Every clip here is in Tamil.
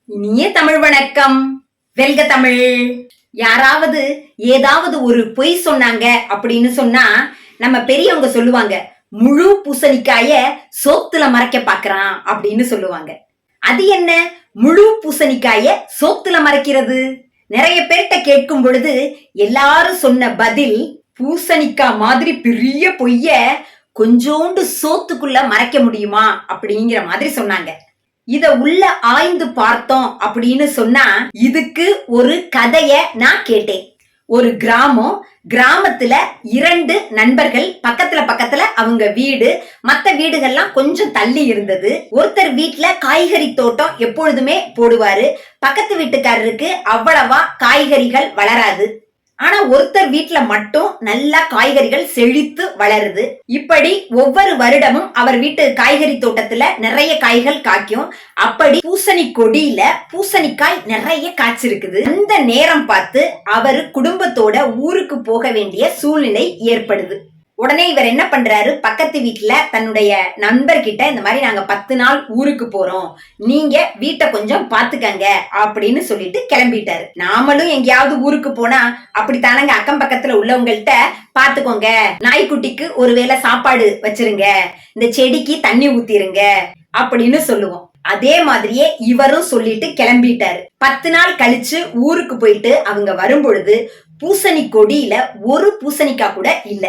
இனிய தமிழ் வணக்கம். வெல்க தமிழ். யாராவது ஏதாவது ஒரு பொய் சொன்னாங்க அப்படின்னு சொன்னா நம்ம பெரியவங்க சொல்லுவாங்க, முழு பூசணிக்காய சோத்துல மறைக்க பாக்குறான் அப்படின்னு சொல்லுவாங்க. அது என்ன முழு பூசணிக்காய சோத்துல மறைக்கிறது? நிறைய பேர்கிட்ட கேட்கும் பொழுது எல்லாரும் சொன்ன பதில், பூசணிக்காய் மாதிரி பெரிய பொய்ய கொஞ்சோண்டு சோத்துக்குள்ள மறைக்க முடியுமா அப்படிங்கிற மாதிரி சொன்னாங்க. இத உள்ள ஆய்ந்து பார்த்தோம் அப்படின்னு சொன்னா இதுக்கு ஒரு கதைய நான் கேட்டேன். ஒரு கிராமத்துல 2 நண்பர்கள் பக்கத்துல அவங்க வீடு, மத்த வீடுகள்லாம் கொஞ்சம் தள்ளி இருந்தது. ஒருத்தர் வீட்டுல காய்கறி தோட்டம் எப்பொழுதுமே போடுவாரு. பக்கத்து வீட்டுக்காரருக்கு அவ்வளவா காய்கறிகள் வளராது. ஆனா ஒருத்தர் வீட்டுல மட்டும் நல்லா காய்கறிகள் செழித்து வளருது. இப்படி ஒவ்வொரு வருடமும் அவர் வீட்டு காய்கறி தோட்டத்துல நிறைய காய்கள் காய்க்கும். அப்படி பூசணி கொடியில பூசணிக்காய் நிறைய காய்ச்சிருக்குது. அந்த நேரம் பார்த்து அவரு குடும்பத்தோட ஊருக்கு போக வேண்டிய சூழ்நிலை ஏற்படுது. உடனே இவர் என்ன பண்றாரு, பக்கத்து வீட்டுல தன்னுடைய நண்பர்கிட்ட இந்த மாதிரி நாங்க 10 நாள் ஊருக்கு போறோம், நீங்க வீட்டை கொஞ்சம் பாத்துக்கங்க அப்படின்னு சொல்லிட்டு கிளம்பிட்டாரு. நாமளும் எங்கேயாவது ஊருக்கு போனா அப்படித்தானங்க அக்கம் பக்கத்துல உள்ளவங்கள்ட்ட பாத்துக்கோங்க, நாய்க்குட்டிக்கு ஒருவேளை சாப்பாடு வச்சிருங்க, இந்த செடிக்கு தண்ணி ஊத்திருங்க அப்படின்னு சொல்லுவோம். அதே மாதிரியே இவரும் சொல்லிட்டு கிளம்பிட்டாரு. 10 நாள் கழிச்சு ஊருக்கு போயிட்டு அவங்க வரும்பொழுது பூசணி கொடியில ஒரு பூசணிக்காய் கூட இல்ல.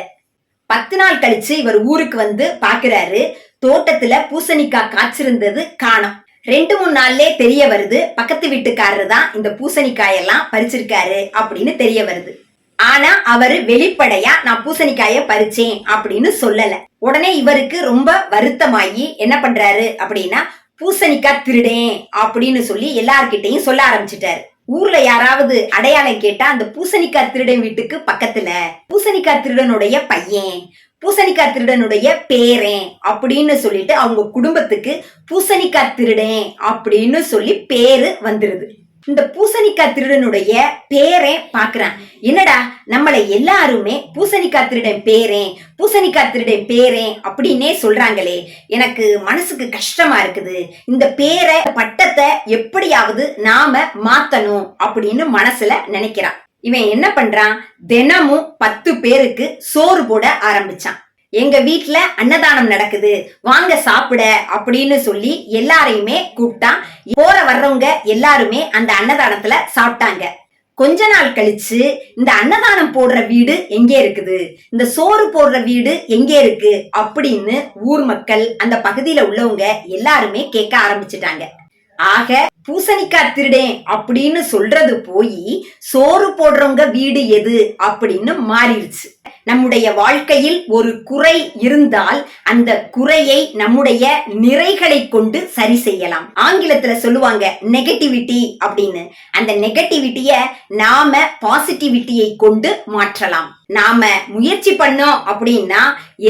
10 நாள் கழிச்சு இவர் ஊருக்கு வந்து பாக்குறாரு, தோட்டத்துல பூசணிக்காய் காய்ச்சிருந்தது காணோம். 2-3 நாள்லே தெரிய வருது, பக்கத்து வீட்டுக்காரரு தான் இந்த பூசணிக்காயெல்லாம் பறிச்சிருக்காரு அப்படின்னு தெரிய வருது. ஆனா அவரு வெளிப்படையா நான் பூசணிக்காய பறிச்சேன் அப்படின்னு சொல்லல. உடனே இவருக்கு ரொம்ப வருத்தமாயி என்ன பண்றாரு அப்படின்னா, பூசணிக்காய் திருடேன் அப்படின்னு சொல்லி எல்லார்கிட்டையும் சொல்ல ஆரம்பிச்சிட்டாரு. ஊர்ல யாராவது அடையாளம் கேட்டா அந்த பூசணிக்காய் திருடன் வீட்டுக்கு பக்கத்துல பூசணிக்காய் திருடனுடைய பையன், பூசணிக்காய் திருடனுடைய பேரன் அப்படின்னு சொல்லிட்டு அவங்க குடும்பத்துக்கு பூசணிக்காய் திருடன் அப்படின்னு சொல்லி பேரு வந்துருது. இந்த பூசணிக்காய் திருடனுடைய பேரன் பாக்குறான், என்னடா நம்மளை எல்லாருமே பூசணிக்காய் திருடன் பேரன் பூசணிக்காய் திருடன் பேரன் அப்படின்னே சொல்றாங்களே, எனக்கு மனசுக்கு கஷ்டமா இருக்குது, இந்த பேரை பட்டத்தை எப்படியாவது நாம மாத்தணும் அப்படின்னு மனசுல நினைக்கிறான். இவன் என்ன பண்றான், தினமும் 10 பேருக்கு சோறு போட ஆரம்பிச்சான். எங்க வீட்டுல அன்னதானம் நடக்குது, வாங்க சாப்பிட அப்படின்னு சொல்லி எல்லாரையுமே கூப்பிட்டான். போற வர்றவங்க எல்லாருமே அந்த அன்னதானத்துல சாப்பிட்டாங்க. கொஞ்ச நாள் கழிச்சு இந்த அன்னதானம் போடுற வீடு எங்கே இருக்குது, இந்த சோறு போடுற வீடு எங்கே இருக்கு அப்படின்னு ஊர் மக்கள், அந்த பகுதியில உள்ளவங்க எல்லாருமே கேட்க ஆரம்பிச்சுட்டாங்க. ஆக பூசணிக்காய் திருடேன் அப்படின்னு சொல்றது போய் சோறு போடுறவங்க வீடு எது அப்படின்னு மாறிடுச்சு. நம்முடைய வாழ்க்கையில் ஒரு குறை இருந்தால் அந்த குறையை நம்முடைய நிறைகளை கொண்டு சரி செய்யலாம். ஆங்கிலத்துல சொல்லுவாங்க நெகட்டிவிட்டி அப்படின்னு. அந்த நெகட்டிவிட்டிய நாம பாசிட்டிவிட்டியை கொண்டு மாற்றலாம். நாம முயற்சி பண்ணோம் அப்படின்னா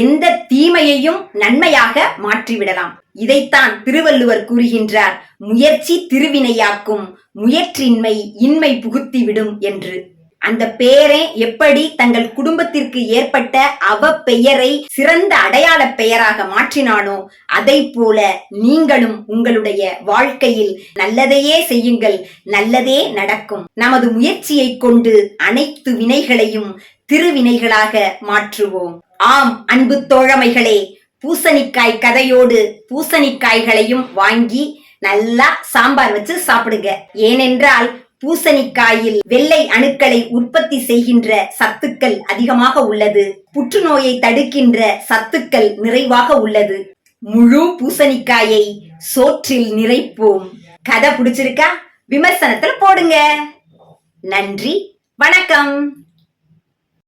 எந்த தீமையையும் நன்மையாக மாற்றிவிடலாம். இதைத்தான் திருவள்ளுவர் கூறுகின்றார், முயற்சி திருவினையாக்கும், முயற்சின்மை இன்மை புகுத்திவிடும் என்று. அந்த பேரை எப்படி தங்கள் குடும்பத்திற்கு ஏற்பட்ட அவ பெயரை சிறந்த அடையாள பெயராக மாற்றினானோ அதை போல நீங்களும் உங்களுடைய வாழ்க்கையில் நல்லதையே செய்யுங்கள், நல்லதே நடக்கும். நமது முயற்சியை கொண்டு அனைத்து வினைகளையும் திருவினைகளாக மாற்றுவோம். ஆம் அன்பு தோழமைகளே, பூசணிக்காய் கதையோடு பூசணிக்காய்களையும் வாங்கி நல்லா சாம்பார் வச்சு சாப்பிடுங்க. ஏனென்றால் பூசணிக்காயில் வெள்ளை அணுக்களை உற்பத்தி செய்கின்ற சத்துக்கள் அதிகமாக உள்ளது. புற்றுநோயை தடுக்கின்ற சத்துக்கள் நிறைவாக உள்ளது. முழு பூசணிக்காயை சோற்றில் நிறைப்போம். கதை பிடிச்சிருக்கா? விமர்சனத்துல போடுங்க. நன்றி, வணக்கம்.